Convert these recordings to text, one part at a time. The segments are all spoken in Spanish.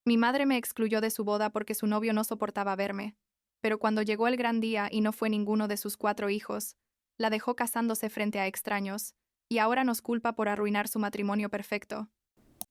Mi madre me excluyó de su boda porque su novio no soportaba verme. Pero cuando llegó el gran día y no fue ninguno de sus 4 hijos, la dejó casándose frente a extraños, y ahora nos culpa por arruinar su matrimonio perfecto.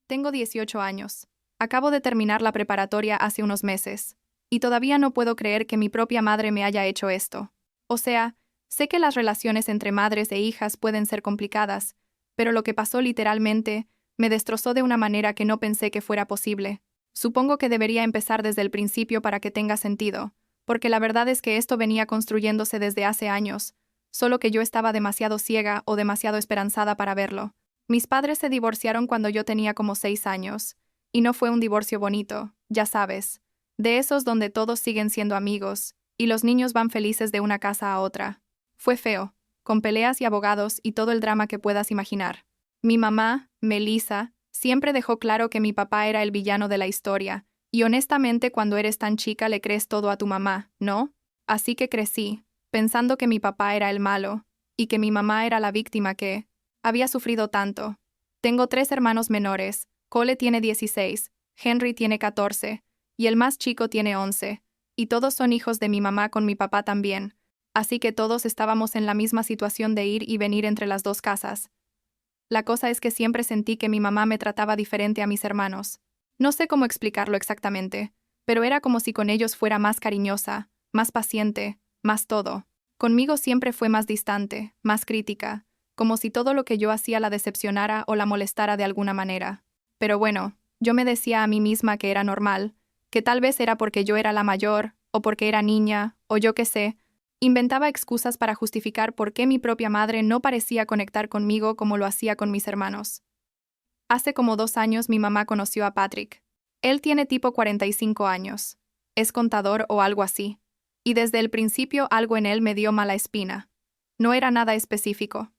Tengo 18 años. Acabo de terminar la preparatoria hace unos meses, y todavía no puedo creer que mi propia madre me haya hecho esto. O sea, sé que las relaciones entre madres e hijas pueden ser complicadas, pero lo que pasó literalmente me destrozó de una manera que no pensé que fuera posible. Supongo que debería empezar desde el principio para que tenga sentido, porque la verdad es que esto venía construyéndose desde hace años, solo que yo estaba demasiado ciega o demasiado esperanzada para verlo. Mis padres se divorciaron cuando yo tenía como 6 años, y no fue un divorcio bonito, ya sabes, de esos donde todos siguen siendo amigos, y los niños van felices de una casa a otra. Fue feo, con peleas y abogados y todo el drama que puedas imaginar. Mi mamá, Melissa, siempre dejó claro que mi papá era el villano de la historia, y honestamente cuando eres tan chica le crees todo a tu mamá, ¿no? Así que crecí, pensando que mi papá era el malo, y que mi mamá era la víctima que había sufrido tanto. Tengo 3 hermanos menores, Cole tiene 16, Henry tiene 14, y el más chico tiene 11, y todos son hijos de mi mamá con mi papá también, así que todos estábamos en la misma situación de ir y venir entre las dos casas. La cosa es que siempre sentí que mi mamá me trataba diferente a mis hermanos. No sé cómo explicarlo exactamente, pero era como si con ellos fuera más cariñosa, más paciente, más todo. Conmigo siempre fue más distante, más crítica, como si todo lo que yo hacía la decepcionara o la molestara de alguna manera. Pero bueno, yo me decía a mí misma que era normal, que tal vez era porque yo era la mayor, o porque era niña, o yo qué sé. Inventaba excusas para justificar por qué mi propia madre no parecía conectar conmigo como lo hacía con mis hermanos. Hace como 2 años mi mamá conoció a Patrick. Él tiene tipo 45 años. Es contador o algo así. Y desde el principio algo en él me dio mala espina. No era nada específico.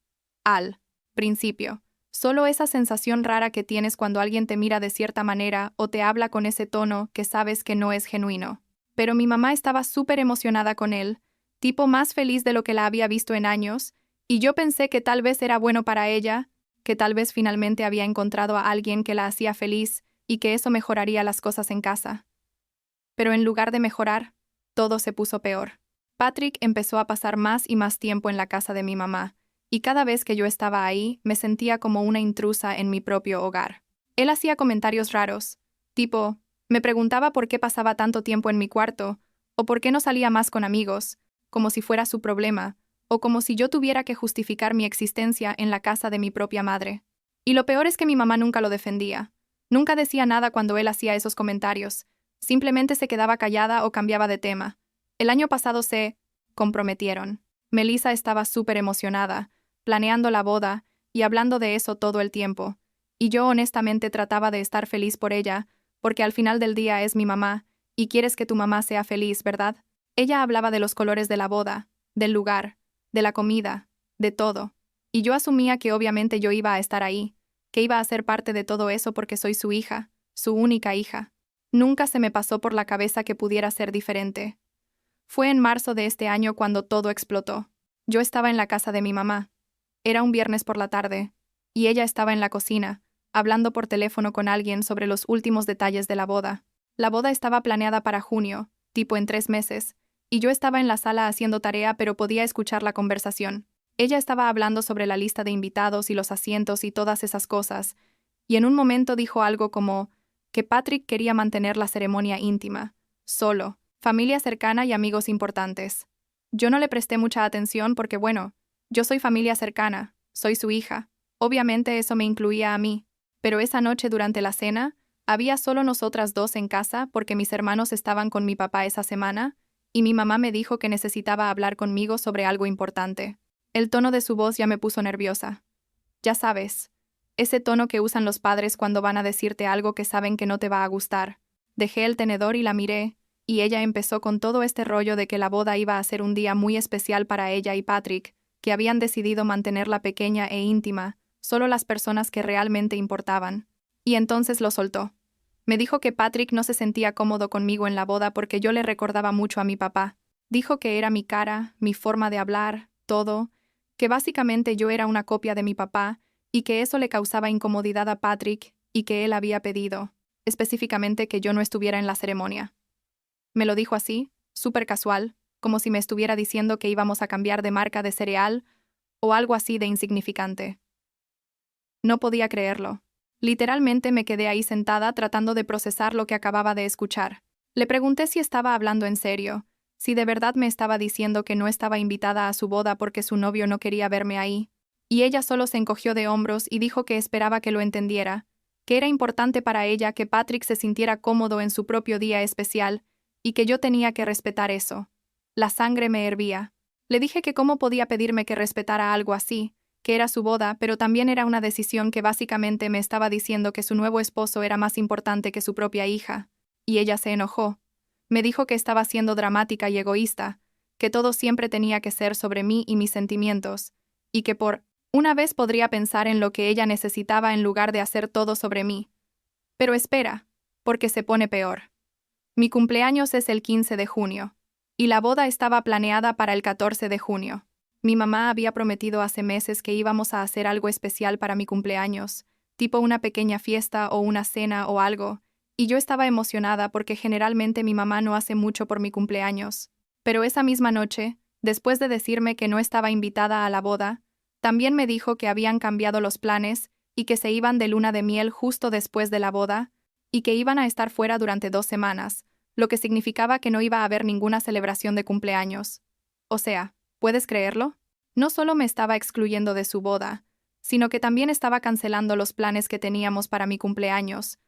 Al principio. Solo esa sensación rara que tienes cuando alguien te mira de cierta manera o te habla con ese tono que sabes que no es genuino. Pero mi mamá estaba súper emocionada con él, tipo más feliz de lo que la había visto en años, y yo pensé que tal vez era bueno para ella, que tal vez finalmente había encontrado a alguien que la hacía feliz y que eso mejoraría las cosas en casa. Pero en lugar de mejorar, todo se puso peor. Patrick empezó a pasar más y más tiempo en la casa de mi mamá, y cada vez que yo estaba ahí me sentía como una intrusa en mi propio hogar. Él hacía comentarios raros, tipo, me preguntaba por qué pasaba tanto tiempo en mi cuarto, o por qué no salía más con amigos, como si fuera su problema, o como si yo tuviera que justificar mi existencia en la casa de mi propia madre. Y lo peor es que mi mamá nunca lo defendía. Nunca decía nada cuando él hacía esos comentarios. Simplemente se quedaba callada o cambiaba de tema. El año pasado se comprometieron. Melissa estaba súper emocionada, planeando la boda y hablando de eso todo el tiempo. Y yo honestamente trataba de estar feliz por ella, porque al final del día es mi mamá, y quieres que tu mamá sea feliz, ¿verdad? Ella hablaba de los colores de la boda, del lugar, de la comida, de todo. Y yo asumía que obviamente yo iba a estar ahí, que iba a ser parte de todo eso porque soy su hija, su única hija. Nunca se me pasó por la cabeza que pudiera ser diferente. Fue en marzo de este año cuando todo explotó. Yo estaba en la casa de mi mamá. Era un viernes por la tarde, y ella estaba en la cocina, hablando por teléfono con alguien sobre los últimos detalles de la boda. La boda estaba planeada para junio, tipo en 3 meses, y yo estaba en la sala haciendo tarea pero podía escuchar la conversación. Ella estaba hablando sobre la lista de invitados y los asientos y todas esas cosas, y en un momento dijo algo como que Patrick quería mantener la ceremonia íntima, solo, familia cercana y amigos importantes. Yo no le presté mucha atención porque, bueno, yo soy familia cercana, soy su hija. Obviamente eso me incluía a mí, pero esa noche durante la cena, había solo nosotras dos en casa porque mis hermanos estaban con mi papá esa semana, y mi mamá me dijo que necesitaba hablar conmigo sobre algo importante. El tono de su voz ya me puso nerviosa. Ya sabes, ese tono que usan los padres cuando van a decirte algo que saben que no te va a gustar. Dejé el tenedor y la miré, y ella empezó con todo este rollo de que la boda iba a ser un día muy especial para ella y Patrick, que habían decidido mantenerla pequeña e íntima, solo las personas que realmente importaban. Y entonces lo soltó. Me dijo que Patrick no se sentía cómodo conmigo en la boda porque yo le recordaba mucho a mi papá. Dijo que era mi cara, mi forma de hablar, todo, que básicamente yo era una copia de mi papá, y que eso le causaba incomodidad a Patrick, y que él había pedido específicamente que yo no estuviera en la ceremonia. Me lo dijo así, súper casual, como si me estuviera diciendo que íbamos a cambiar de marca de cereal o algo así de insignificante. No podía creerlo. Literalmente me quedé ahí sentada tratando de procesar lo que acababa de escuchar. Le pregunté si estaba hablando en serio, si de verdad me estaba diciendo que no estaba invitada a su boda porque su novio no quería verme ahí, y ella solo se encogió de hombros y dijo que esperaba que lo entendiera, que era importante para ella que Patrick se sintiera cómodo en su propio día especial y que yo tenía que respetar eso. La sangre me hervía. Le dije que cómo podía pedirme que respetara algo así, que era su boda, pero también era una decisión que básicamente me estaba diciendo que su nuevo esposo era más importante que su propia hija. Y ella se enojó. Me dijo que estaba siendo dramática y egoísta, que todo siempre tenía que ser sobre mí y mis sentimientos, y que por una vez podría pensar en lo que ella necesitaba en lugar de hacer todo sobre mí. Pero espera, porque se pone peor. Mi cumpleaños es el 15 de junio, y la boda estaba planeada para el 14 de junio. Mi mamá había prometido hace meses que íbamos a hacer algo especial para mi cumpleaños, tipo una pequeña fiesta o una cena o algo, y yo estaba emocionada porque generalmente mi mamá no hace mucho por mi cumpleaños. Pero esa misma noche, después de decirme que no estaba invitada a la boda, también me dijo que habían cambiado los planes y que se iban de luna de miel justo después de la boda, y que iban a estar fuera durante 2 semanas, lo que significaba que no iba a haber ninguna celebración de cumpleaños. O sea, ¿puedes creerlo? No solo me estaba excluyendo de su boda, sino que también estaba cancelando los planes que teníamos para mi cumpleaños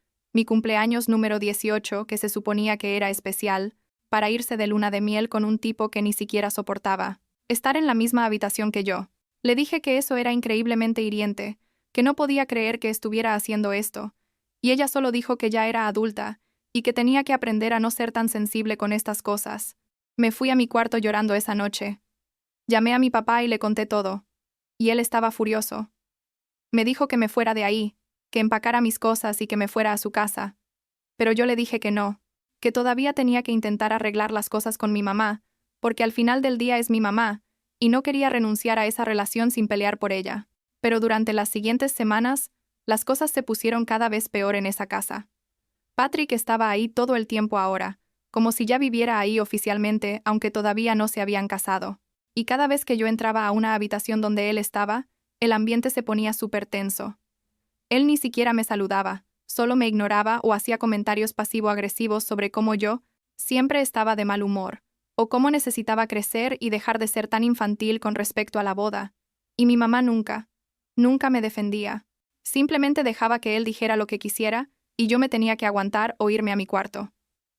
número 18, que se suponía que era especial, para irse de luna de miel con un tipo que ni siquiera soportaba estar en la misma habitación que yo. Le dije que eso era increíblemente hiriente, que no podía creer que estuviera haciendo esto, y ella solo dijo que ya era adulta y que tenía que aprender a no ser tan sensible con estas cosas. Me fui a mi cuarto llorando esa noche. Llamé a mi papá y le conté todo, y él estaba furioso. Me dijo que me fuera de ahí, que empacara mis cosas y que me fuera a su casa. Pero yo le dije que no, que todavía tenía que intentar arreglar las cosas con mi mamá, porque al final del día es mi mamá, y no quería renunciar a esa relación sin pelear por ella. Pero durante las siguientes semanas, las cosas se pusieron cada vez peor en esa casa. Patrick estaba ahí todo el tiempo ahora, como si ya viviera ahí oficialmente, aunque todavía no se habían casado. Y cada vez que yo entraba a una habitación donde él estaba, el ambiente se ponía súper tenso. Él ni siquiera me saludaba, solo me ignoraba o hacía comentarios pasivo-agresivos sobre cómo yo siempre estaba de mal humor, o cómo necesitaba crecer y dejar de ser tan infantil con respecto a la boda. Y mi mamá nunca me defendía. Simplemente dejaba que él dijera lo que quisiera, y yo me tenía que aguantar o irme a mi cuarto.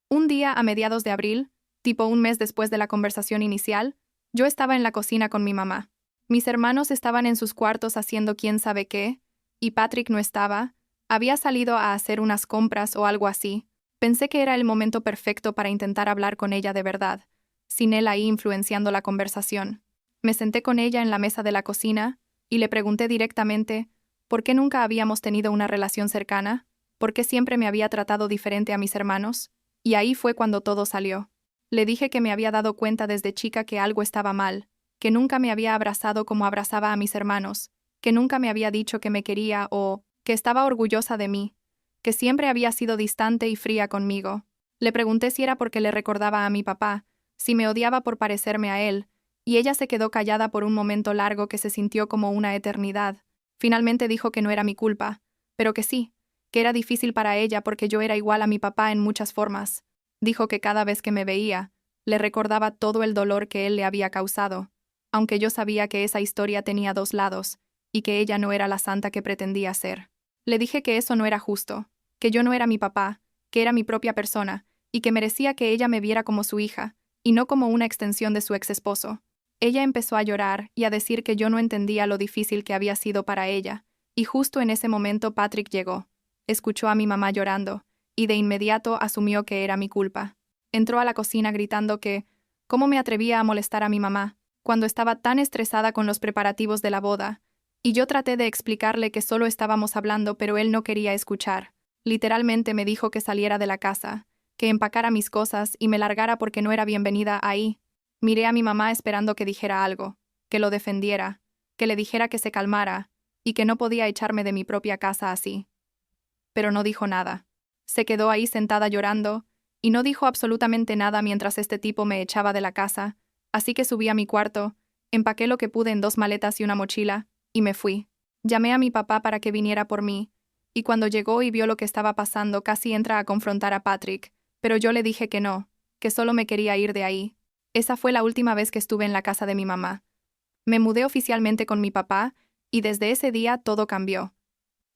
Un día a mediados de abril, tipo un mes después de la conversación inicial, yo estaba en la cocina con mi mamá. Mis hermanos estaban en sus cuartos haciendo quién sabe qué, y Patrick no estaba, había salido a hacer unas compras o algo así. Pensé que era el momento perfecto para intentar hablar con ella de verdad, sin él ahí influenciando la conversación. Me senté con ella en la mesa de la cocina y le pregunté directamente por qué nunca habíamos tenido una relación cercana, por qué siempre me había tratado diferente a mis hermanos, y ahí fue cuando todo salió. Le dije que me había dado cuenta desde chica que algo estaba mal, que nunca me había abrazado como abrazaba a mis hermanos, que nunca me había dicho que me quería o que estaba orgullosa de mí, que siempre había sido distante y fría conmigo. Le pregunté si era porque le recordaba a mi papá, si me odiaba por parecerme a él, y ella se quedó callada por un momento largo que se sintió como una eternidad. Finalmente dijo que no era mi culpa, pero que sí, que era difícil para ella porque yo era igual a mi papá en muchas formas. Dijo que cada vez que me veía, le recordaba todo el dolor que él le había causado, aunque yo sabía que esa historia tenía 2 lados, y que ella no era la santa que pretendía ser. Le dije que eso no era justo, que yo no era mi papá, que era mi propia persona, y que merecía que ella me viera como su hija, y no como una extensión de su ex esposo. Ella empezó a llorar y a decir que yo no entendía lo difícil que había sido para ella, y justo en ese momento Patrick llegó. Escuchó a mi mamá llorando, y de inmediato asumió que era mi culpa. Entró a la cocina gritando que, ¿cómo me atrevía a molestar a mi mamá, cuando estaba tan estresada con los preparativos de la boda? Y yo traté de explicarle que solo estábamos hablando, pero él no quería escuchar. Literalmente me dijo que saliera de la casa, que empacara mis cosas y me largara porque no era bienvenida ahí. Miré a mi mamá esperando que dijera algo, que lo defendiera, que le dijera que se calmara, y que no podía echarme de mi propia casa así. Pero no dijo nada. Se quedó ahí sentada llorando, y no dijo absolutamente nada mientras este tipo me echaba de la casa, así que subí a mi cuarto, empaqué lo que pude en 2 maletas y una mochila, y me fui. Llamé a mi papá para que viniera por mí, y cuando llegó y vio lo que estaba pasando casi entra a confrontar a Patrick, pero yo le dije que no, que solo me quería ir de ahí. Esa fue la última vez que estuve en la casa de mi mamá. Me mudé oficialmente con mi papá, y desde ese día todo cambió.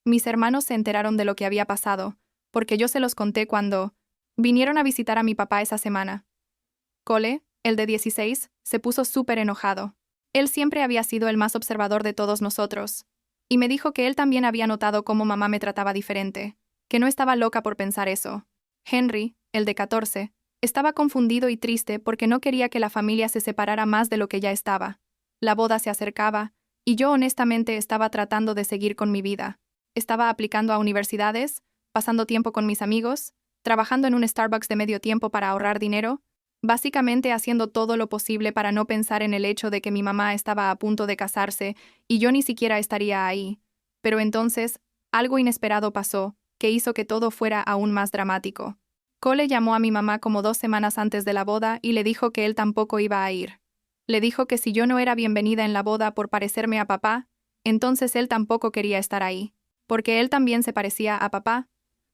Mis hermanos se enteraron de lo que había pasado, porque yo se los conté cuando vinieron a visitar a mi papá esa semana. Cole, el de 16, se puso súper enojado. Él siempre había sido el más observador de todos nosotros, y me dijo que él también había notado cómo mamá me trataba diferente, que no estaba loca por pensar eso. Henry, el de 14, estaba confundido y triste porque no quería que la familia se separara más de lo que ya estaba. La boda se acercaba, y yo honestamente estaba tratando de seguir con mi vida. Estaba aplicando a universidades, pasando tiempo con mis amigos, trabajando en un Starbucks de medio tiempo para ahorrar dinero, básicamente haciendo todo lo posible para no pensar en el hecho de que mi mamá estaba a punto de casarse y yo ni siquiera estaría ahí. Pero entonces, algo inesperado pasó, que hizo que todo fuera aún más dramático. Cole llamó a mi mamá como 2 semanas antes de la boda y le dijo que él tampoco iba a ir. Le dijo que si yo no era bienvenida en la boda por parecerme a papá, entonces él tampoco quería estar ahí, porque él también se parecía a papá.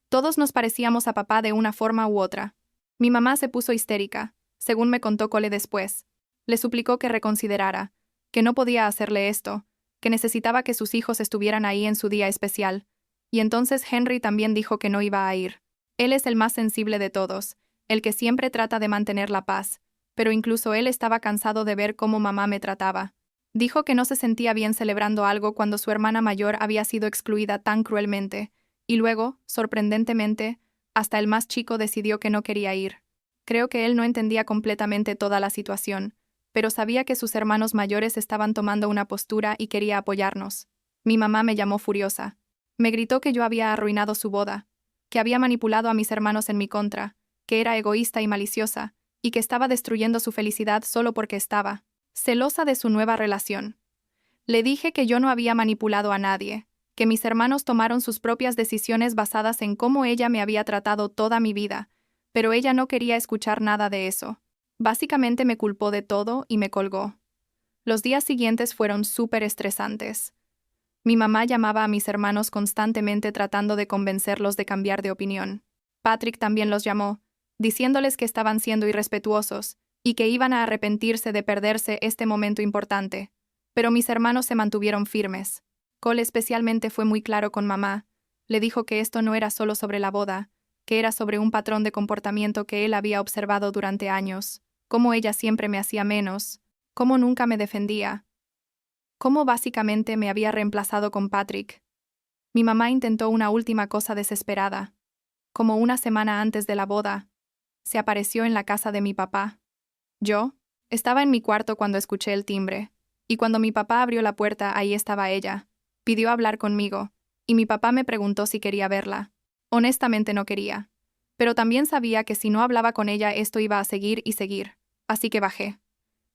Todos nos parecíamos a papá de una forma u otra. Mi mamá se puso histérica, según me contó Cole después. Le suplicó que reconsiderara, que no podía hacerle esto, que necesitaba que sus hijos estuvieran ahí en su día especial. Y entonces Henry también dijo que no iba a ir. Él es el más sensible de todos, el que siempre trata de mantener la paz, pero incluso él estaba cansado de ver cómo mamá me trataba. Dijo que no se sentía bien celebrando algo cuando su hermana mayor había sido excluida tan cruelmente, y luego, sorprendentemente, hasta el más chico decidió que no quería ir. Creo que él no entendía completamente toda la situación, pero sabía que sus hermanos mayores estaban tomando una postura y quería apoyarnos. Mi mamá me llamó furiosa. Me gritó que yo había arruinado su boda, que había manipulado a mis hermanos en mi contra, que era egoísta y maliciosa, y que estaba destruyendo su felicidad solo porque estaba celosa de su nueva relación. Le dije que yo no había manipulado a nadie, que mis hermanos tomaron sus propias decisiones basadas en cómo ella me había tratado toda mi vida, pero ella no quería escuchar nada de eso. Básicamente me culpó de todo y me colgó. Los días siguientes fueron súper estresantes. Mi mamá llamaba a mis hermanos constantemente tratando de convencerlos de cambiar de opinión. Patrick también los llamó, diciéndoles que estaban siendo irrespetuosos y que iban a arrepentirse de perderse este momento importante. Pero mis hermanos se mantuvieron firmes. Cole especialmente fue muy claro con mamá. Le dijo que esto no era solo sobre la boda, que era sobre un patrón de comportamiento que él había observado durante años, cómo ella siempre me hacía menos, cómo nunca me defendía, cómo básicamente me había reemplazado con Patrick. Mi mamá intentó una última cosa desesperada. Como una semana antes de la boda, se apareció en la casa de mi papá. Yo estaba en mi cuarto cuando escuché el timbre, y cuando mi papá abrió la puerta ahí estaba ella. Pidió hablar conmigo, y mi papá me preguntó si quería verla. Honestamente no quería, pero también sabía que si no hablaba con ella esto iba a seguir y seguir, así que bajé.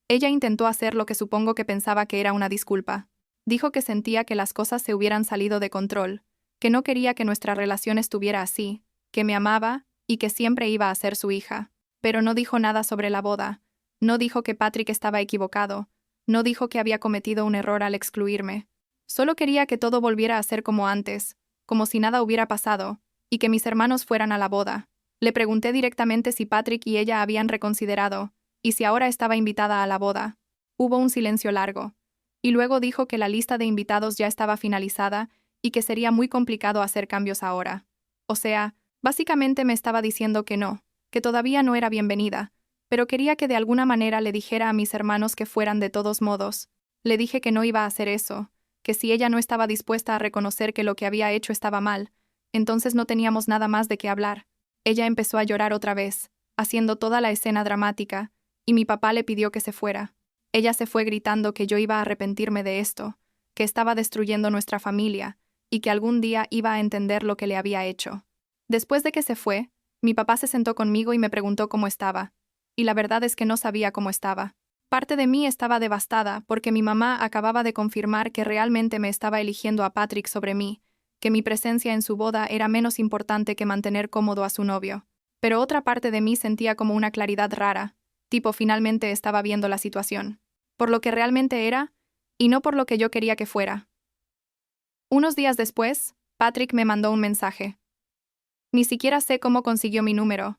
Ella intentó hacer lo que supongo que pensaba que era una disculpa. Dijo que sentía que las cosas se hubieran salido de control, que no quería que nuestra relación estuviera así, que me amaba y que siempre iba a ser su hija. Pero no dijo nada sobre la boda. No dijo que Patrick estaba equivocado. No dijo que había cometido un error al excluirme. Solo quería que todo volviera a ser como antes, como si nada hubiera pasado, y que mis hermanos fueran a la boda. Le pregunté directamente si Patrick y ella habían reconsiderado, y si ahora estaba invitada a la boda. Hubo un silencio largo, y luego dijo que la lista de invitados ya estaba finalizada y que sería muy complicado hacer cambios ahora. O sea, básicamente me estaba diciendo que no, que todavía no era bienvenida, pero quería que de alguna manera le dijera a mis hermanos que fueran de todos modos. Le dije que no iba a hacer eso, que si ella no estaba dispuesta a reconocer que lo que había hecho estaba mal, entonces no teníamos nada más de qué hablar. Ella empezó a llorar otra vez, haciendo toda la escena dramática, y mi papá le pidió que se fuera. Ella se fue gritando que yo iba a arrepentirme de esto, que estaba destruyendo nuestra familia, y que algún día iba a entender lo que le había hecho. Después de que se fue, mi papá se sentó conmigo y me preguntó cómo estaba, y la verdad es que no sabía cómo estaba. Parte de mí estaba devastada porque mi mamá acababa de confirmar que realmente me estaba eligiendo a Patrick sobre mí, que mi presencia en su boda era menos importante que mantener cómodo a su novio. Pero otra parte de mí sentía como una claridad rara, tipo finalmente estaba viendo la situación. Por lo que realmente era, y no por lo que yo quería que fuera. Unos días después, Patrick me mandó un mensaje. Ni siquiera sé cómo consiguió mi número.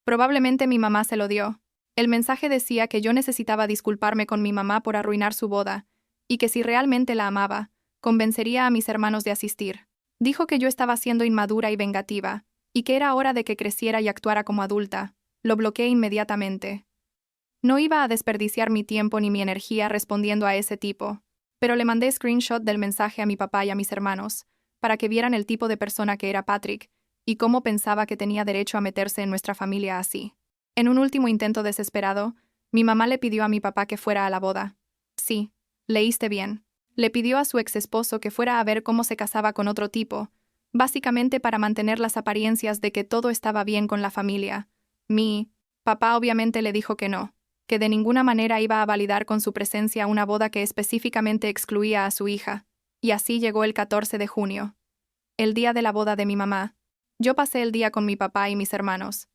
Probablemente mi mamá se lo dio. El mensaje decía que yo necesitaba disculparme con mi mamá por arruinar su boda, y que si realmente la amaba, convencería a mis hermanos de asistir. Dijo que yo estaba siendo inmadura y vengativa, y que era hora de que creciera y actuara como adulta. Lo bloqueé inmediatamente. No iba a desperdiciar mi tiempo ni mi energía respondiendo a ese tipo, pero le mandé screenshot del mensaje a mi papá y a mis hermanos, para que vieran el tipo de persona que era Patrick, y cómo pensaba que tenía derecho a meterse en nuestra familia así. En un último intento desesperado, mi mamá le pidió a mi papá que fuera a la boda. Sí, leíste bien. Le pidió a su ex esposo que fuera a ver cómo se casaba con otro tipo, básicamente para mantener las apariencias de que todo estaba bien con la familia. Mi papá obviamente le dijo que no, que de ninguna manera iba a validar con su presencia una boda que específicamente excluía a su hija. Y así llegó el 14 de junio. El día de la boda de mi mamá. Yo pasé el día con mi papá y mis hermanos.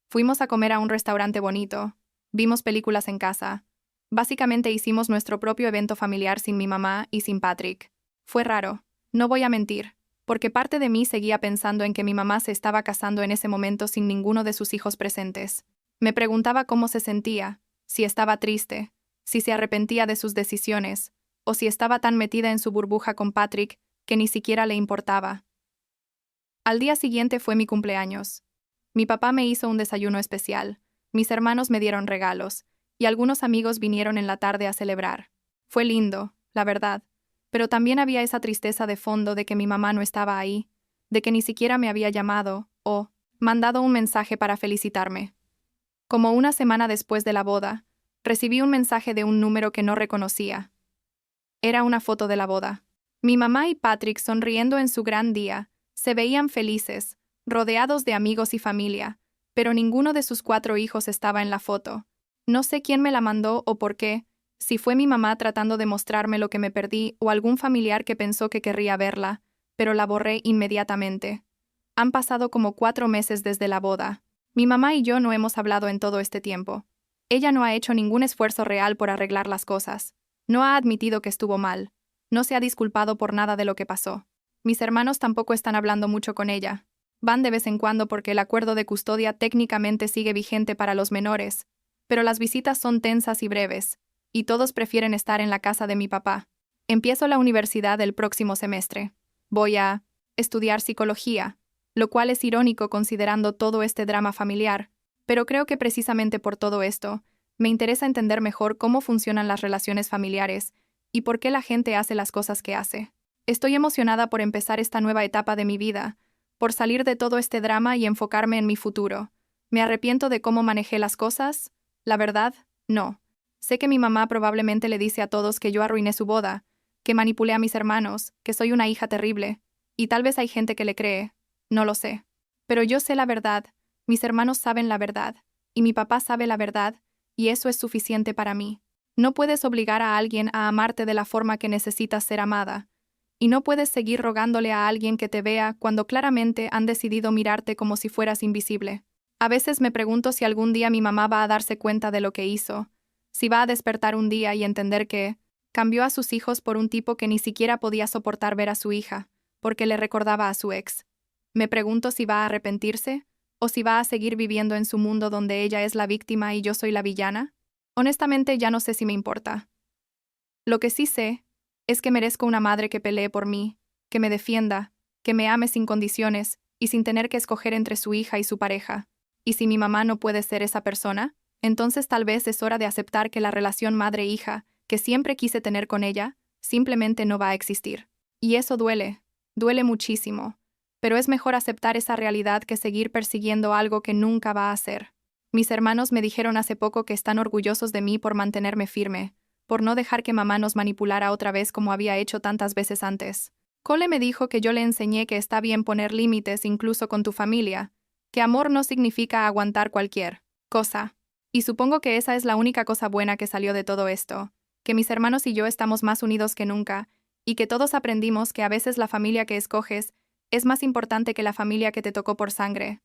Fuimos a comer a un restaurante bonito. Vimos películas en casa. Básicamente hicimos nuestro propio evento familiar sin mi mamá y sin Patrick. Fue raro, no voy a mentir, porque parte de mí seguía pensando en que mi mamá se estaba casando en ese momento sin ninguno de sus hijos presentes. Me preguntaba cómo se sentía, si estaba triste, si se arrepentía de sus decisiones, o si estaba tan metida en su burbuja con Patrick que ni siquiera le importaba. Al día siguiente fue mi cumpleaños. Mi papá me hizo un desayuno especial, mis hermanos me dieron regalos, y algunos amigos vinieron en la tarde a celebrar. Fue lindo, la verdad, pero también había esa tristeza de fondo de que mi mamá no estaba ahí, de que ni siquiera me había llamado o mandado un mensaje para felicitarme. Como una semana después de la boda, recibí un mensaje de un número que no reconocía. Era una foto de la boda. Mi mamá y Patrick sonriendo en su gran día, se veían felices, rodeados de amigos y familia, pero ninguno de sus 4 hijos estaba en la foto. No sé quién me la mandó o por qué, si fue mi mamá tratando de mostrarme lo que me perdí o algún familiar que pensó que querría verla, pero la borré inmediatamente. Han pasado como 4 meses desde la boda. Mi mamá y yo no hemos hablado en todo este tiempo. Ella no ha hecho ningún esfuerzo real por arreglar las cosas. No ha admitido que estuvo mal. No se ha disculpado por nada de lo que pasó. Mis hermanos tampoco están hablando mucho con ella. Van de vez en cuando porque el acuerdo de custodia técnicamente sigue vigente para los menores, pero las visitas son tensas y breves, y todos prefieren estar en la casa de mi papá. Empiezo la universidad el próximo semestre. Voy a estudiar psicología, lo cual es irónico considerando todo este drama familiar, pero creo que precisamente por todo esto, me interesa entender mejor cómo funcionan las relaciones familiares y por qué la gente hace las cosas que hace. Estoy emocionada por empezar esta nueva etapa de mi vida, por salir de todo este drama y enfocarme en mi futuro. ¿Me arrepiento de cómo manejé las cosas? La verdad, no. Sé que mi mamá probablemente le dice a todos que yo arruiné su boda, que manipulé a mis hermanos, que soy una hija terrible, y tal vez hay gente que le cree. No lo sé. Pero yo sé la verdad, mis hermanos saben la verdad, y mi papá sabe la verdad, y eso es suficiente para mí. No puedes obligar a alguien a amarte de la forma que necesitas ser amada, y no puedes seguir rogándole a alguien que te vea cuando claramente han decidido mirarte como si fueras invisible. A veces me pregunto si algún día mi mamá va a darse cuenta de lo que hizo, si va a despertar un día y entender que cambió a sus hijos por un tipo que ni siquiera podía soportar ver a su hija, porque le recordaba a su ex. Me pregunto si va a arrepentirse, o si va a seguir viviendo en su mundo donde ella es la víctima y yo soy la villana. Honestamente ya no sé si me importa. Lo que sí sé es que merezco una madre que pelee por mí, que me defienda, que me ame sin condiciones y sin tener que escoger entre su hija y su pareja. Y si mi mamá no puede ser esa persona, entonces tal vez es hora de aceptar que la relación madre-hija, que siempre quise tener con ella, simplemente no va a existir. Y eso duele, duele muchísimo, pero es mejor aceptar esa realidad que seguir persiguiendo algo que nunca va a ser. Mis hermanos me dijeron hace poco que están orgullosos de mí por mantenerme firme, por no dejar que mamá nos manipulara otra vez como había hecho tantas veces antes. Cole me dijo que yo le enseñé que está bien poner límites incluso con tu familia, que amor no significa aguantar cualquier cosa. Y supongo que esa es la única cosa buena que salió de todo esto, que mis hermanos y yo estamos más unidos que nunca, y que todos aprendimos que a veces la familia que escoges es más importante que la familia que te tocó por sangre.